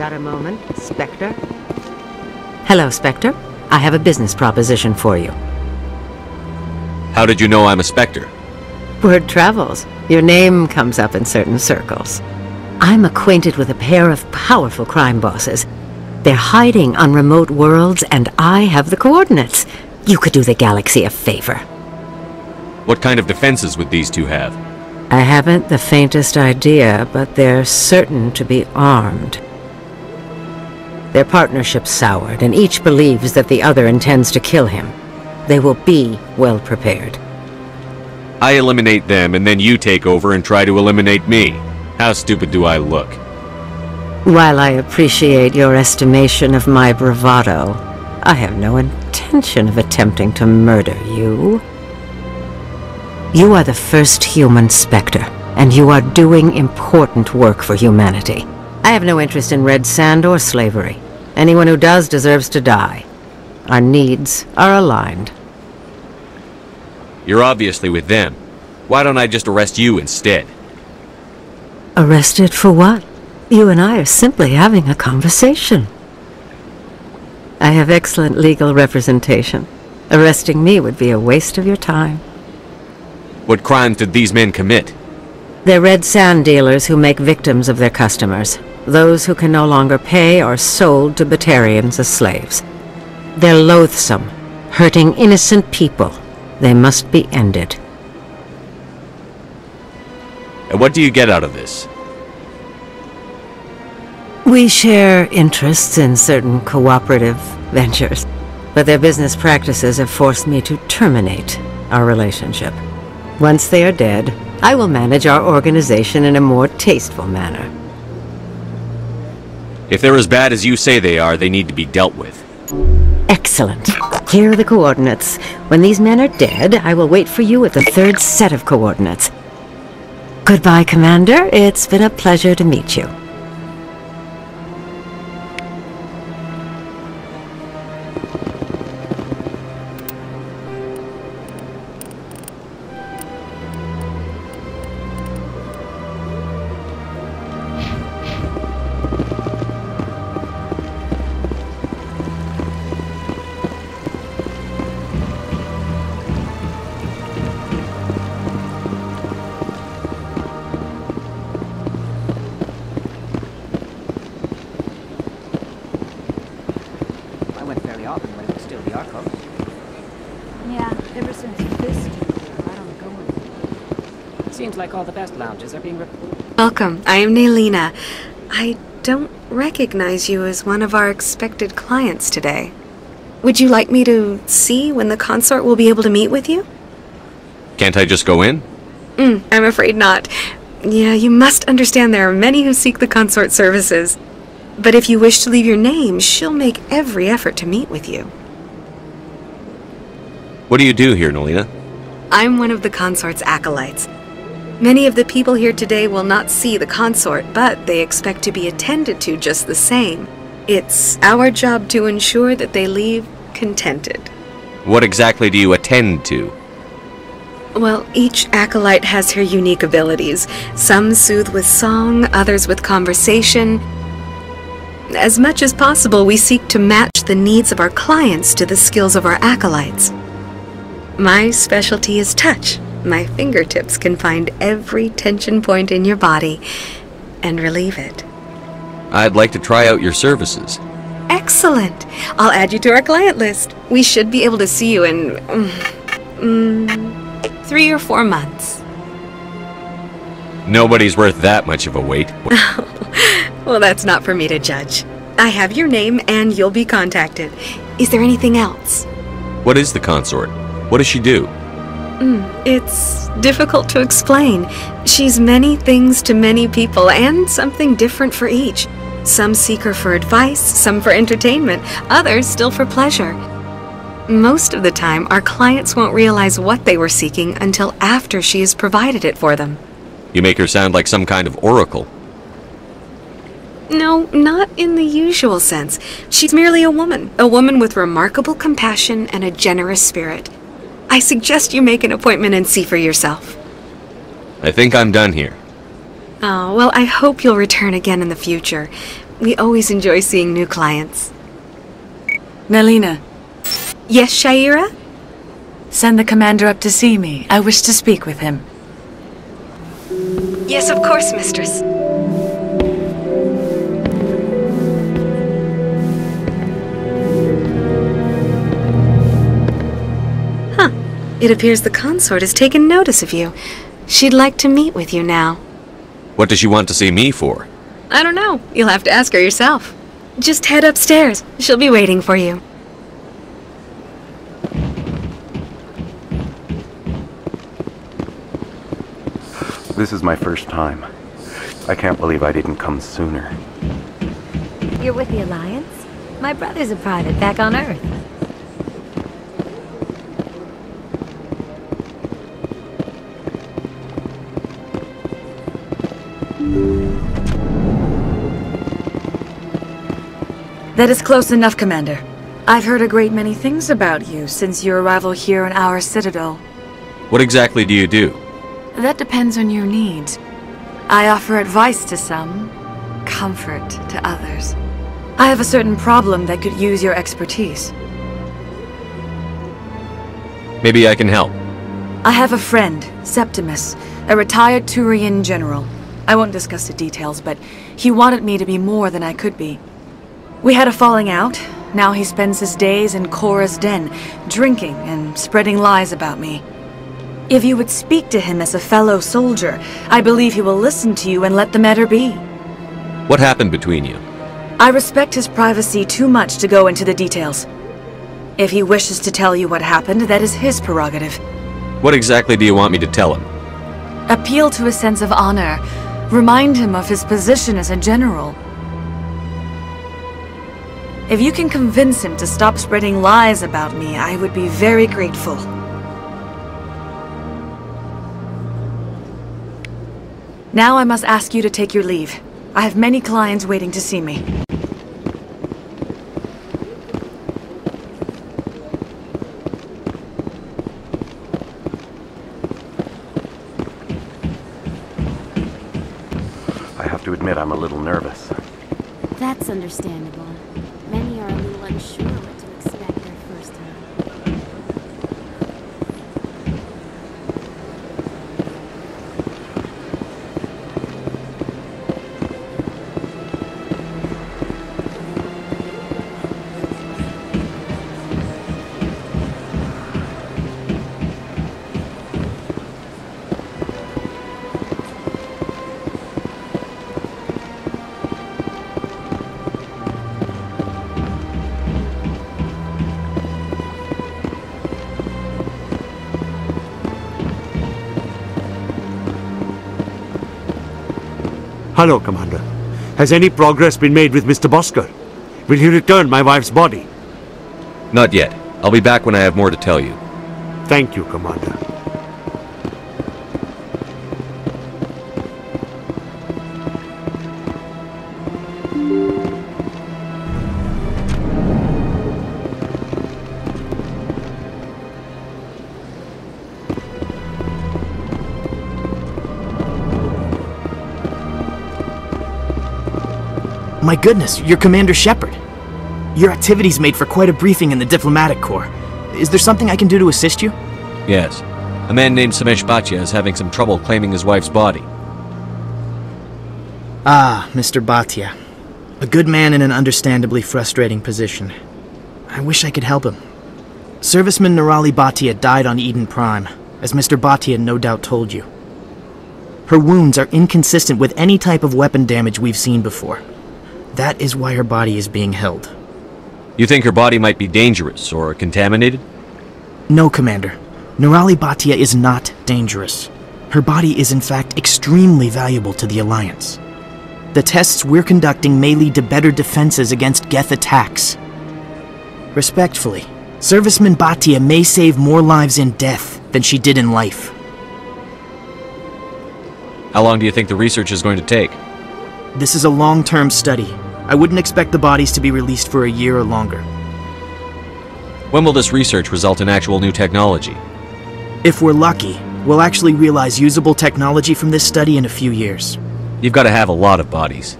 Got a moment, Spektra? Hello, Spektra. I have a business proposition for you. How did you know I'm a Spectre? Word travels. Your name comes up in certain circles. I'm acquainted with a pair of powerful crime bosses. They're hiding on remote worlds, and I have the coordinates. You could do the galaxy a favor. What kind of defenses would these two have? I haven't the faintest idea, but they're certain to be armed. Their partnership's soured, and each believes that the other intends to kill him. They will be well prepared. I eliminate them, and then you take over and try to eliminate me. How stupid do I look? While I appreciate your estimation of my bravado, I have no intention of attempting to murder you. You are the first human Spectre, and you are doing important work for humanity. I have no interest in red sand or slavery. Anyone who does deserves to die. Our needs are aligned. You're obviously with them. Why don't I just arrest you instead? Arrested for what? You and I are simply having a conversation. I have excellent legal representation. Arresting me would be a waste of your time. What crimes did these men commit? They're red sand dealers who make victims of their customers. Those who can no longer pay are sold to Batarians as slaves. They're loathsome, hurting innocent people. They must be ended. And what do you get out of this? We share interests in certain cooperative ventures, but their business practices have forced me to terminate our relationship. Once they are dead, I will manage our organization in a more tasteful manner. If they're as bad as you say they are, they need to be dealt with. Excellent. Here are the coordinates. When these men are dead, I will wait for you at the third set of coordinates. Goodbye, Commander. It's been a pleasure to meet you. Like all the best lounges are being Welcome, I am Nailina. I don't recognize you as one of our expected clients today. Would you like me to see when the consort will be able to meet with you? Can't I just go in? I'm afraid not. Yeah, you must understand there are many who seek the consort services. But if you wish to leave your name, she'll make every effort to meet with you. What do you do here, Nailina? I'm one of the consort's acolytes. Many of the people here today will not see the consort, but they expect to be attended to just the same. It's our job to ensure that they leave contented. What exactly do you attend to? Well, each acolyte has her unique abilities. Some soothe with song, others with conversation. As much as possible, we seek to match the needs of our clients to the skills of our acolytes. My specialty is touch. My fingertips can find every tension point in your body and relieve it. I'd like to try out your services. Excellent! I'll add you to our client list. We should be able to see you in 3 or 4 months. Nobody's worth that much of a wait. Well, that's not for me to judge. I have your name and you'll be contacted. Is there anything else? What is the consort? What does she do? It's difficult to explain. She's many things to many people, and something different for each. Some seek her for advice, some for entertainment, others still for pleasure. Most of the time, our clients won't realize what they were seeking until after she has provided it for them. You make her sound like some kind of oracle. No, not in the usual sense. She's merely a woman with remarkable compassion and a generous spirit. I suggest you make an appointment and see for yourself. I think I'm done here. Oh, well, I hope you'll return again in the future. We always enjoy seeing new clients. Melina, Yes, Shaira? send the commander up to see me. I wish to speak with him. Yes, of course, mistress. It appears the consort has taken notice of you. She'd like to meet with you now. What does she want to see me for? I don't know. You'll have to ask her yourself. Just head upstairs. She'll be waiting for you. This is my first time. I can't believe I didn't come sooner. You're with the Alliance? My brother's a private back on Earth. That is close enough, Commander. I've heard a great many things about you since your arrival here in our Citadel. What exactly do you do? That depends on your needs. I offer advice to some, comfort to others. I have a certain problem that could use your expertise. Maybe I can help. I have a friend, Septimus, a retired Turian general. I won't discuss the details, but he wanted me to be more than I could be. We had a falling out. Now he spends his days in Cora's den, drinking and spreading lies about me. If you would speak to him as a fellow soldier, I believe he will listen to you and let the matter be. What happened between you? I respect his privacy too much to go into the details. If he wishes to tell you what happened, that is his prerogative. What exactly do you want me to tell him? Appeal to his sense of honor. Remind him of his position as a general. If you can convince him to stop spreading lies about me, I would be very grateful. Now I must ask you to take your leave. I have many clients waiting to see me. I have to admit I'm a little nervous. That's understandable. Many are a little unsure what to expect their first time. Hello, Commander. Has any progress been made with Mr. Bosker? Will he return my wife's body? Not yet. I'll be back when I have more to tell you. Thank you, Commander. My goodness, you're Commander Shepard. Your activities made for quite a briefing in the diplomatic corps. Is there something I can do to assist you? Yes. A man named Samesh Bhatia is having some trouble claiming his wife's body. Ah, Mr. Bhatia. A good man in an understandably frustrating position. I wish I could help him. Serviceman Nirali Bhatia died on Eden Prime, as Mr. Bhatia no doubt told you. Her wounds are inconsistent with any type of weapon damage we've seen before. That is why her body is being held. You think her body might be dangerous or contaminated? No, Commander. Nirali Bhatia is not dangerous. Her body is in fact extremely valuable to the Alliance. The tests we're conducting may lead to better defenses against Geth attacks. Respectfully, Serviceman Bhatia may save more lives in death than she did in life. How long do you think the research is going to take? This is a long-term study. I wouldn't expect the bodies to be released for a year or longer. When will this research result in actual new technology? If we're lucky, we'll actually realize usable technology from this study in a few years. You've got to have a lot of bodies.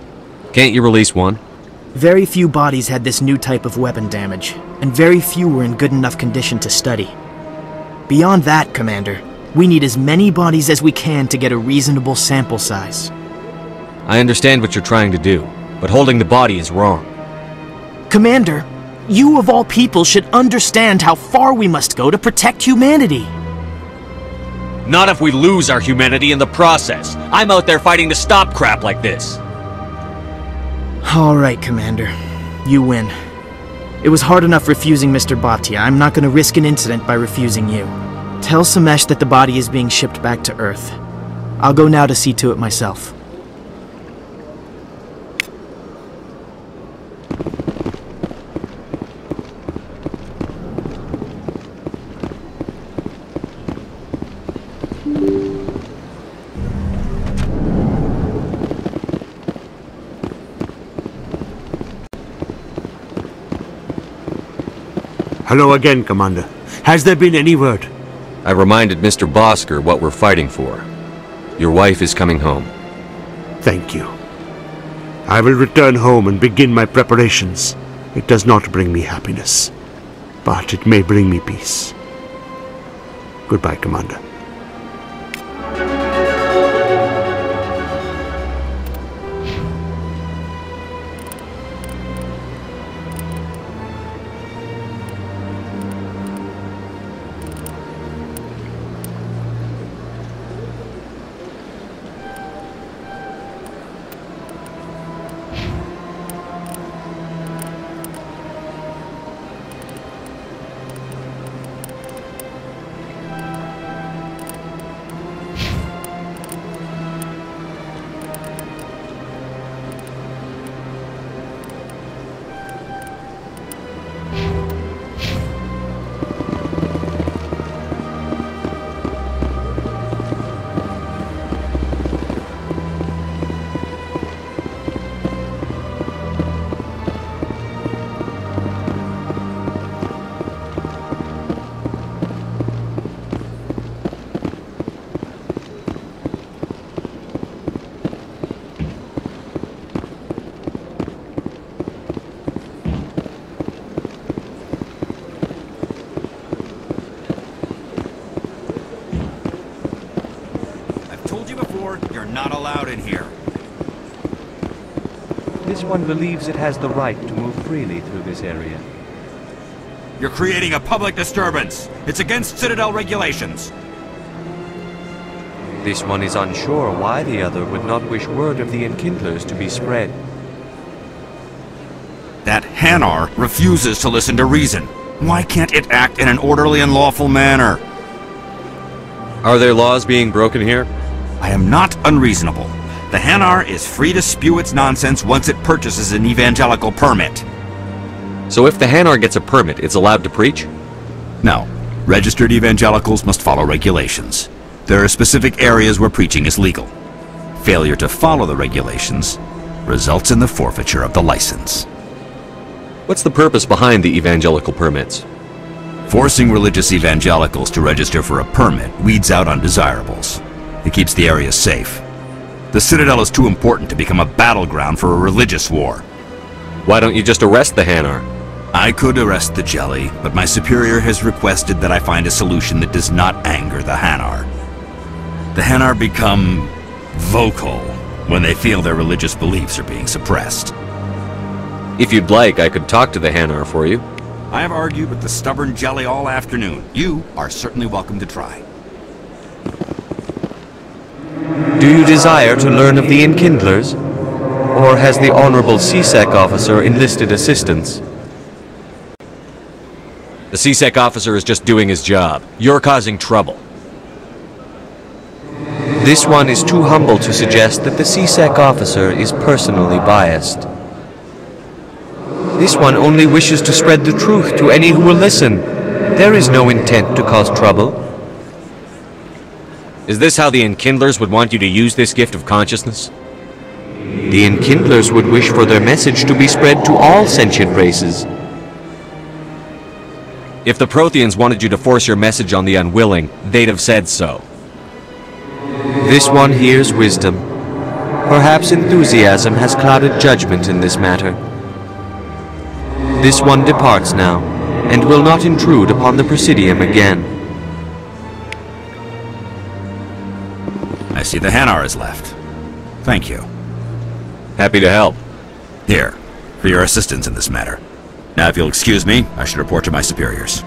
Can't you release one? Very few bodies had this new type of weapon damage, and very few were in good enough condition to study. Beyond that, Commander, we need as many bodies as we can to get a reasonable sample size. I understand what you're trying to do, but holding the body is wrong. Commander, you of all people should understand how far we must go to protect humanity. Not if we lose our humanity in the process. I'm out there fighting to stop crap like this. All right, Commander. You win. It was hard enough refusing Mr. Bhatia. I'm not going to risk an incident by refusing you. Tell Samesh that the body is being shipped back to Earth. I'll go now to see to it myself. Hello again, Commander. Has there been any word? I reminded Mr. Bosker what we're fighting for. Your wife is coming home. Thank you. I will return home and begin my preparations. It does not bring me happiness, but it may bring me peace. Goodbye, Commander. You're not allowed in here. This one believes it has the right to move freely through this area. You're creating a public disturbance. It's against Citadel regulations. This one is unsure why the other would not wish word of the enkindlers to be spread. That Hanar refuses to listen to reason. Why can't it act in an orderly and lawful manner? Are there laws being broken here? I am not unreasonable. The Hanar is free to spew its nonsense once it purchases an evangelical permit. So if the Hanar gets a permit, it's allowed to preach? No. Registered evangelicals must follow regulations. There are specific areas where preaching is legal. Failure to follow the regulations results in the forfeiture of the license. What's the purpose behind the evangelical permits? Forcing religious evangelicals to register for a permit weeds out undesirables. It keeps the area safe. The Citadel is too important to become a battleground for a religious war. Why don't you just arrest the Hanar? I could arrest the Jelly, but my superior has requested that I find a solution that does not anger the Hanar. The Hanar become vocal when they feel their religious beliefs are being suppressed. If you'd like, I could talk to the Hanar for you. I have argued with the stubborn Jelly all afternoon. You are certainly welcome to try. Do you desire to learn of the enkindlers? Or has the Honorable CSEC officer enlisted assistance? The CSEC officer is just doing his job. You're causing trouble. This one is too humble to suggest that the CSEC officer is personally biased. This one only wishes to spread the truth to any who will listen. There is no intent to cause trouble. Is this how the Enkindlers would want you to use this gift of consciousness? The Enkindlers would wish for their message to be spread to all sentient races. If the Protheans wanted you to force your message on the unwilling, they'd have said so. This one hears wisdom. Perhaps enthusiasm has clouded judgment in this matter. This one departs now, and will not intrude upon the Presidium again. I see the Hanar is left. Thank you. Happy to help. Here, for your assistance in this matter. Now, if you'll excuse me, I should report to my superiors.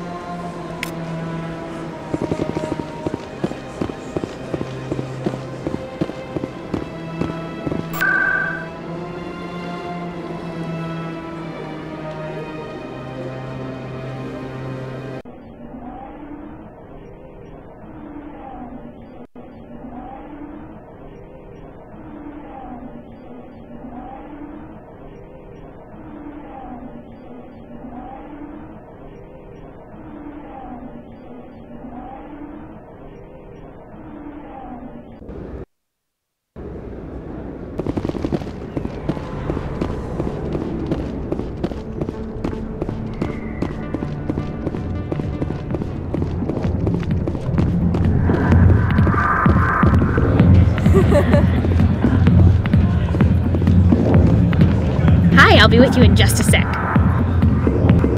Hi, I'll be with you in just a sec.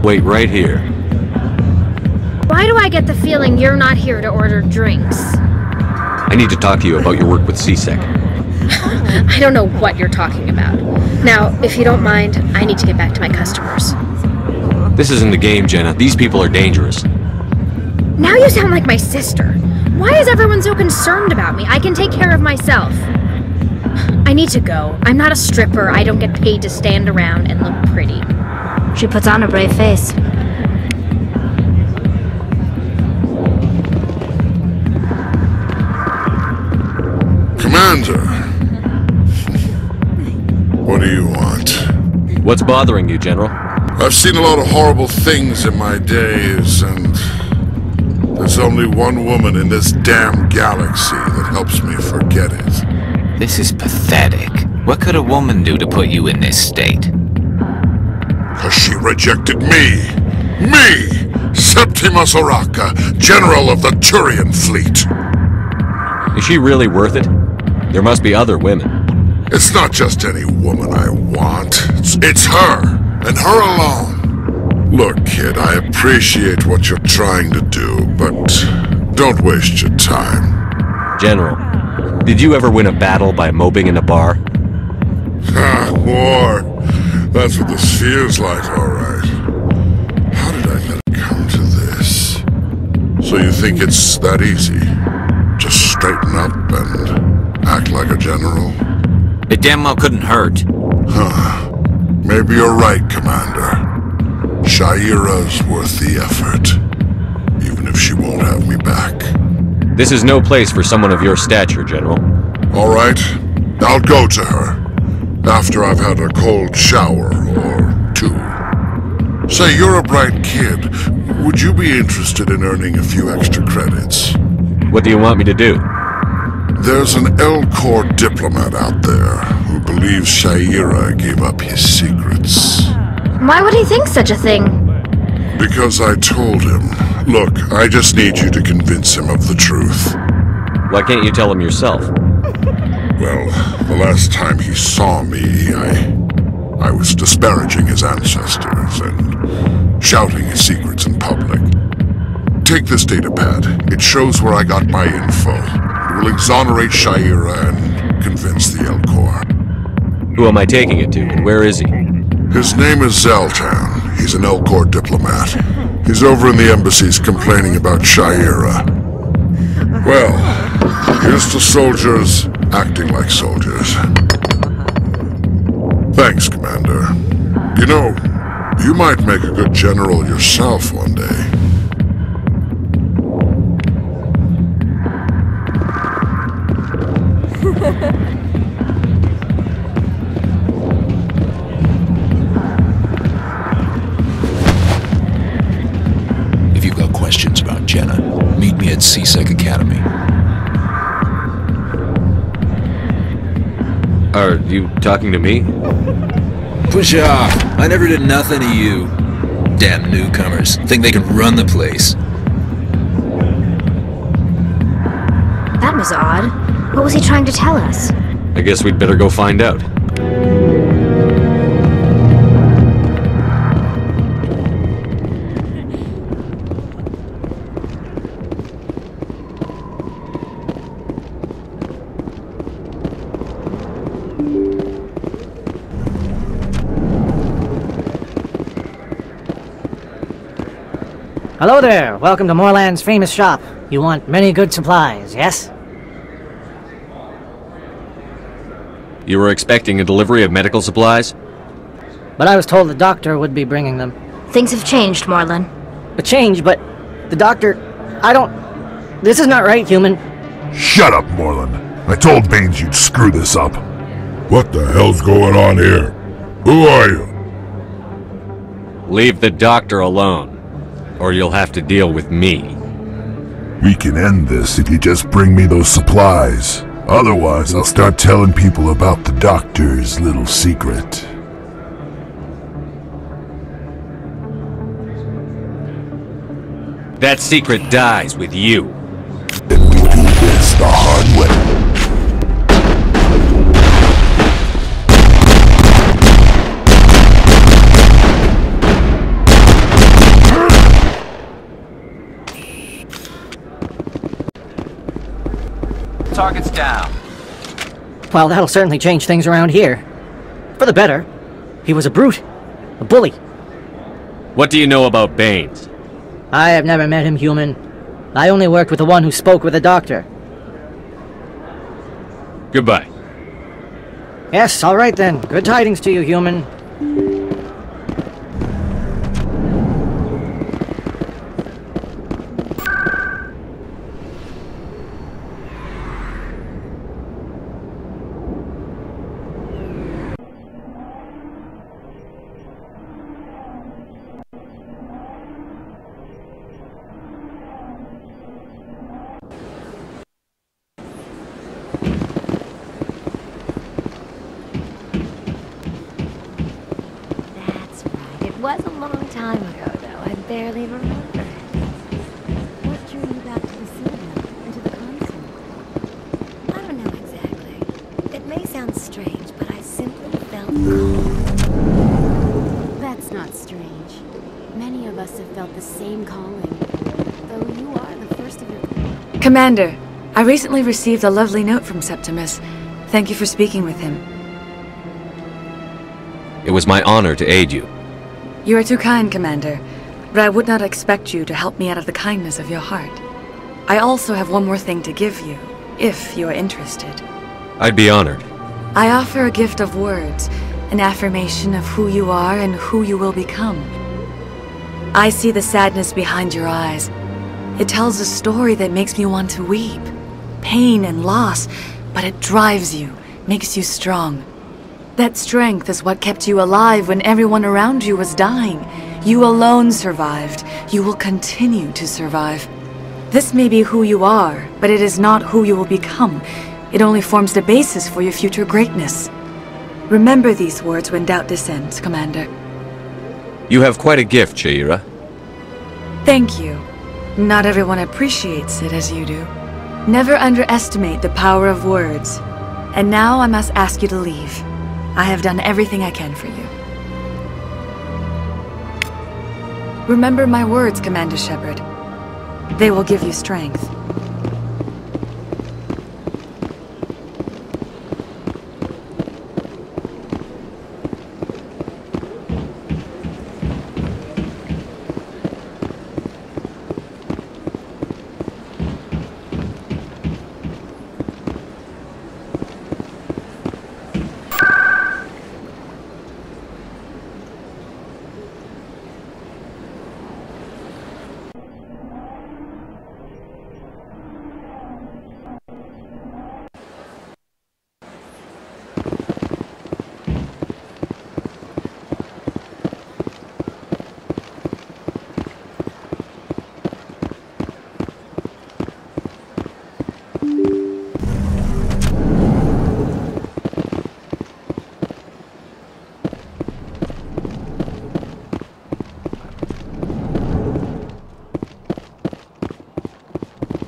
Wait right here. Why do I get the feeling you're not here to order drinks? I need to talk to you about your work with CSEC. I don't know what you're talking about. Now, if you don't mind, I need to get back to my customers. This isn't a game, Jenna. These people are dangerous. Now you sound like my sister. Why is everyone so concerned about me? I can take care of myself. I need to go. I'm not a stripper. I don't get paid to stand around and look pretty. She puts on a brave face. Commander! What do you want? What's bothering you, General? I've seen a lot of horrible things in my days, and there's only one woman in this damn galaxy that helps me forget it. This is pathetic. What could a woman do to put you in this state? 'Cause she rejected me! Me! Septimus Oraka, General of the Turian Fleet! Is she really worth it? There must be other women. It's not just any woman I want. It's her, and her alone. Look, kid, I appreciate what you're trying to do, but don't waste your time. General, did you ever win a battle by moping in a bar? War. That's what this feels like, alright. How did I let it come to this? So you think it's that easy? Just straighten up and act like a general? It damn well couldn't hurt. Huh. Maybe you're right, Commander. Shaira's worth the effort. Even if she won't have me back. This is no place for someone of your stature, General. Alright. I'll go to her. After I've had a cold shower or two. Say, you're a bright kid. Would you be interested in earning a few extra credits? What do you want me to do? There's an L-Corps diplomat out there who believes Shaira gave up his secrets. Why would he think such a thing? Because I told him. Look, I just need you to convince him of the truth. Why can't you tell him yourself? Well, the last time he saw me, I was disparaging his ancestors and shouting his secrets in public. Take this datapad. It shows where I got my info. It will exonerate Shaira and convince the L-Corps. Who am I taking it to, and where is he? His name is Zaltan. He's an L-Corps diplomat. He's over in the embassies complaining about Shaira. Well, here's to soldiers acting like soldiers. Thanks, Commander. You know, you might make a good general yourself one day. If you've got questions about Jenna, meet me at CSEC Academy. Are you talking to me? Push off! I never did nothing to you. Damn newcomers. Think they can run the place. That was odd. What was he trying to tell us? I guess we'd better go find out. Hello there. Welcome to Moorland's famous shop. You want many good supplies, yes? You were expecting a delivery of medical supplies? But I was told the doctor would be bringing them. Things have changed, Moorland. A change, but the doctor... I don't... This is not right, human. Shut up, Moorland. I told Baines you'd screw this up. What the hell's going on here? Who are you? Leave the doctor alone, or you'll have to deal with me. We can end this if you just bring me those supplies. Otherwise, I'll start telling people about the doctor's little secret. That secret dies with you. Then we do this the hard way. Target's down. Well, that'll certainly change things around here. For the better. He was a brute. A bully. What do you know about Baines? I have never met him, human. I only worked with the one who spoke with the doctor. Goodbye. Yes, all right then. Good tidings to you, human. It was a long time ago, though. I barely remember it. What drew you back to the Citadel and to the console? I don't know exactly. It may sound strange, but I simply felt calm. That's not strange. Many of us have felt the same calling, though you are the first of your kind. Commander, I recently received a lovely note from Septimus. Thank you for speaking with him. It was my honor to aid you. You are too kind, Commander, but I would not expect you to help me out of the kindness of your heart. I also have one more thing to give you, if you are interested. I'd be honored. I offer a gift of words, an affirmation of who you are and who you will become. I see the sadness behind your eyes. It tells a story that makes me want to weep. Pain and loss, but it drives you, makes you strong. That strength is what kept you alive when everyone around you was dying. You alone survived. You will continue to survive. This may be who you are, but it is not who you will become. It only forms the basis for your future greatness. Remember these words when doubt descends, Commander. You have quite a gift, Shaira. Thank you. Not everyone appreciates it as you do. Never underestimate the power of words. And now I must ask you to leave. I have done everything I can for you. Remember my words, Commander Shepard. They will give you strength.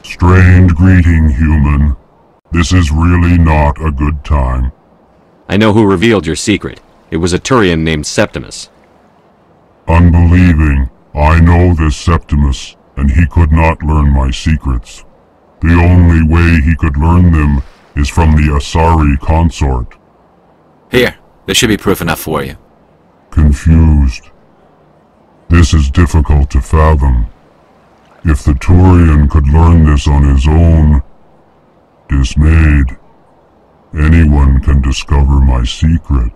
Strange greeting, human. This is really not a good time. I know who revealed your secret. It was a Turian named Septimus. Unbelieving. I know this Septimus, and he could not learn my secrets. The only way he could learn them is from the Asari consort. Here, there should be proof enough for you. Confused. This is difficult to fathom. If the Turian could learn this on his own, dismayed, anyone can discover my secret.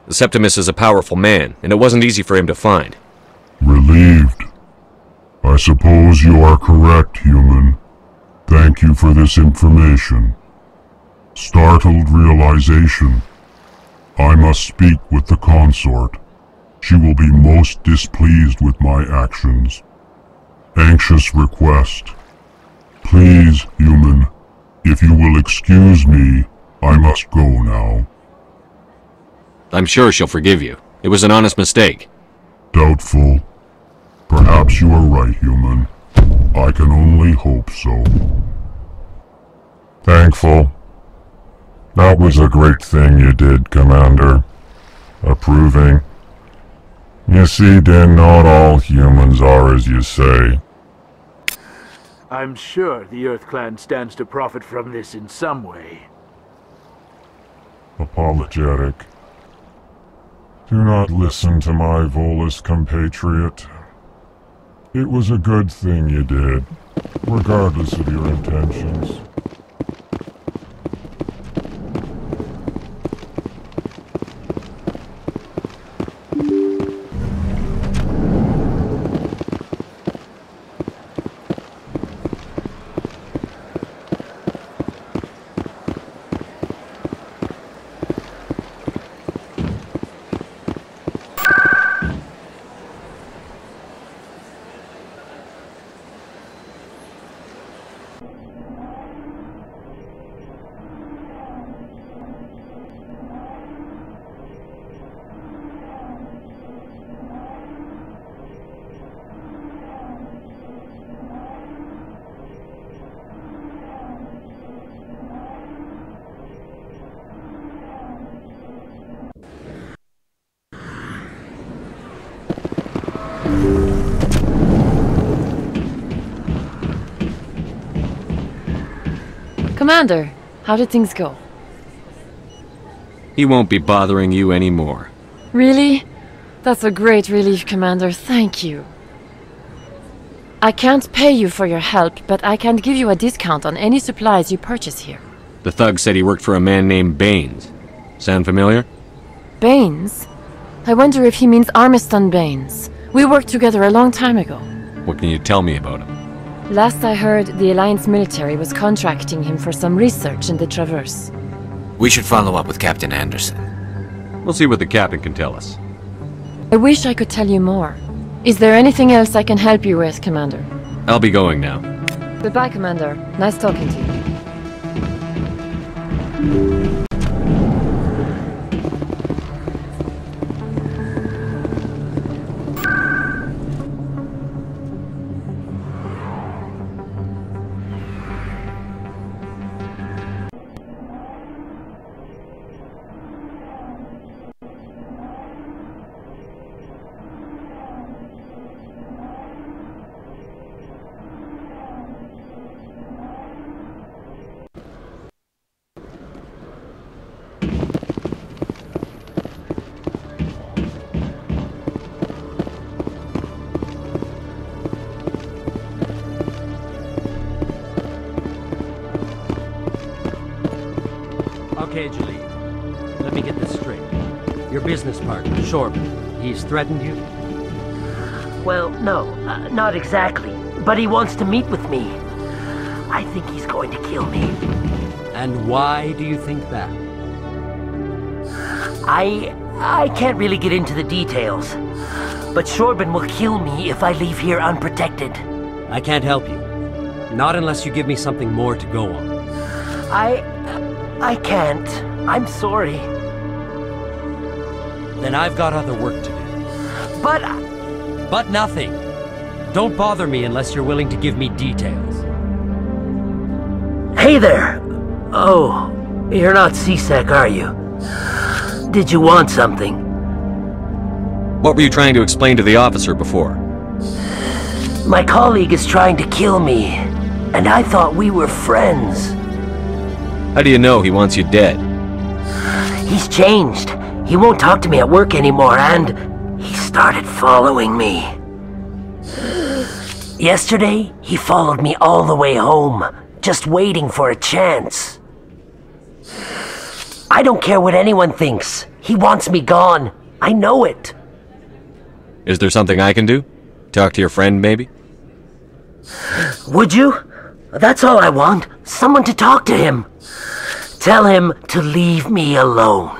Septimus is a powerful man, and it wasn't easy for him to find. Relieved. I suppose you are correct, human. Thank you for this information. Startled realization. I must speak with the consort. She will be most displeased with my actions. Anxious request. Please, human, if you will excuse me, I must go now. I'm sure she'll forgive you. It was an honest mistake. Doubtful. Perhaps you are right, human. I can only hope so. Thankful. That was a great thing you did, Commander. Approving. You see, then, not all humans are as you say. I'm sure the Earth Clan stands to profit from this in some way. Apologetic. Do not listen to my Volus compatriot. It was a good thing you did, regardless of your intentions. Commander, how did things go? He won't be bothering you anymore. Really? That's a great relief, Commander. Thank you. I can't pay you for your help, but I can give you a discount on any supplies you purchase here. The thug said he worked for a man named Baines. Sound familiar? Baines? I wonder if he means Armiston Baines. We worked together a long time ago. What can you tell me about him? Last I heard, the Alliance military was contracting him for some research in the Traverse. We should follow up with Captain Anderson. We'll see what the captain can tell us. I wish I could tell you more. Is there anything else I can help you with, Commander? I'll be going now. Goodbye, Commander. Nice talking to you. Okay, Jaleel. Let me get this straight. Your business partner, Shorban, he's threatened you? Well, no, not exactly. But he wants to meet with me. I think he's going to kill me. And why do you think that? I can't really get into the details. But Shorban will kill me if I leave here unprotected. I can't help you. Not unless you give me something more to go on. I can't. I'm sorry. Then I've got other work to do. But nothing. Don't bother me unless you're willing to give me details. Hey there! Oh, you're not CSEC, are you? Did you want something? What were you trying to explain to the officer before? My colleague is trying to kill me, and I thought we were friends. How do you know he wants you dead? He's changed. He won't talk to me at work anymore, and he started following me. Yesterday, he followed me all the way home, just waiting for a chance. I don't care what anyone thinks. He wants me gone. I know it. Is there something I can do? Talk to your friend, maybe? Would you? That's all I want. Someone to talk to him. Tell him to leave me alone.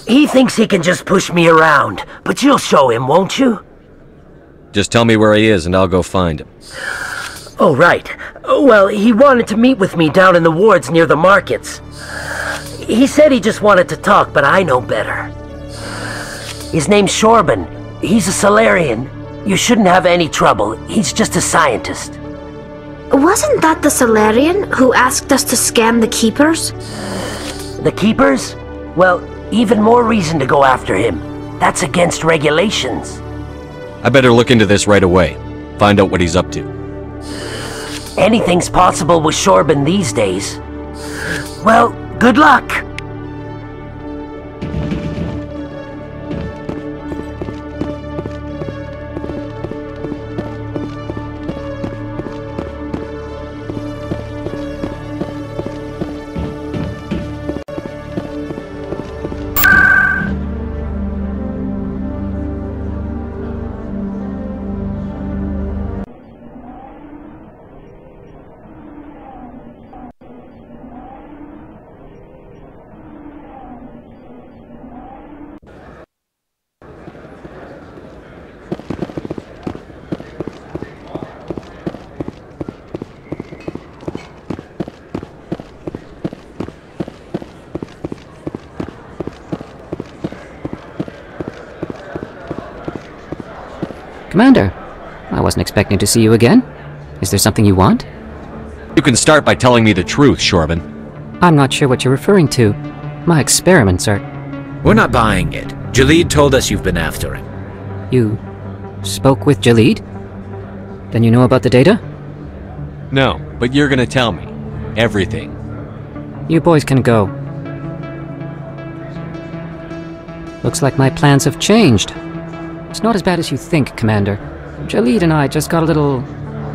He thinks he can just push me around, but you'll show him, won't you? Just tell me where he is and I'll go find him. Oh, right. Well, he wanted to meet with me down in the wards near the markets. He said he just wanted to talk, but I know better. His name's Shorban. He's a Solarian. You shouldn't have any trouble. He's just a scientist. Wasn't that the Solarian who asked us to scan the Keepers? The Keepers? Well, even more reason to go after him. That's against regulations. I better look into this right away. Find out what he's up to. Anything's possible with Shorban these days. Well, good luck! Commander, I wasn't expecting to see you again. Is there something you want? You can start by telling me the truth, Shorban. I'm not sure what you're referring to. My experiments are... We're not buying it. Jalid told us you've been after him. You spoke with Jalid? Then you know about the data? No, but you're gonna tell me. Everything. You boys can go. Looks like my plans have changed. It's not as bad as you think, Commander. Jalid and I just got a little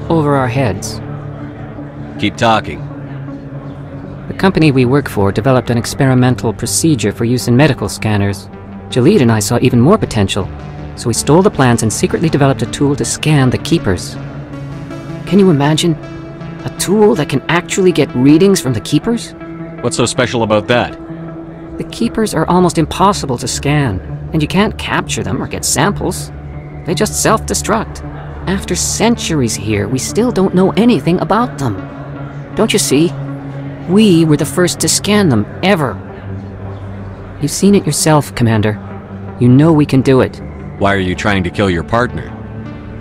over our heads. Keep talking. The company we work for developed an experimental procedure for use in medical scanners. Jalid and I saw even more potential, so we stole the plans and secretly developed a tool to scan the Keepers. Can you imagine? A tool that can actually get readings from the Keepers? What's so special about that? The Keepers are almost impossible to scan, and you can't capture them or get samples. They just self-destruct. After centuries here, we still don't know anything about them. Don't you see? We were the first to scan them, ever. You've seen it yourself, Commander. You know we can do it. Why are you trying to kill your partner?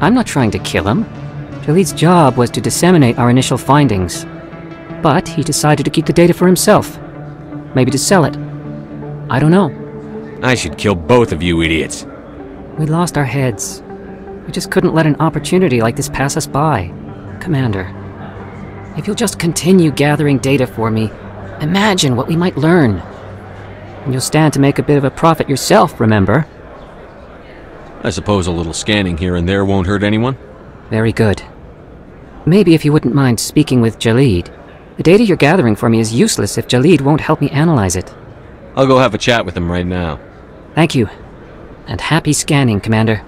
I'm not trying to kill him. Jalid's job was to disseminate our initial findings. But he decided to keep the data for himself. Maybe to sell it. I don't know. I should kill both of you idiots. We lost our heads. We just couldn't let an opportunity like this pass us by. Commander, if you'll just continue gathering data for me, imagine what we might learn. And you'll stand to make a bit of a profit yourself, remember? I suppose a little scanning here and there won't hurt anyone? Very good. Maybe if you wouldn't mind speaking with Jalid. The data you're gathering for me is useless if Jalid won't help me analyze it. I'll go have a chat with him right now. Thank you. And happy scanning, Commander.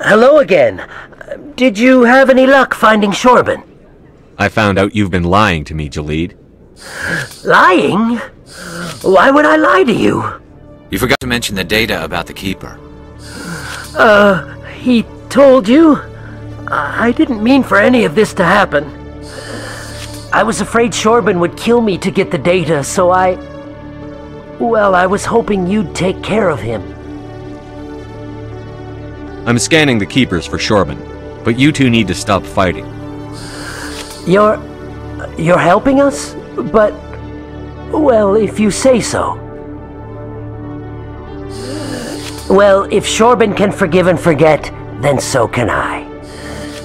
Hello again. Did you have any luck finding Shorban? I found out you've been lying to me, Jalid. Lying? Why would I lie to you? You forgot to mention the data about the Keeper. He told you? I didn't mean for any of this to happen. I was afraid Shorben would kill me to get the data, so well, I was hoping you'd take care of him. I'm scanning the keepers for Shorben, but you two need to stop fighting. You're helping us? But, well, if you say so. Well, if Shorben can forgive and forget, then so can I.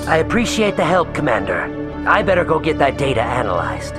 I appreciate the help, Commander. I better go get that data analyzed.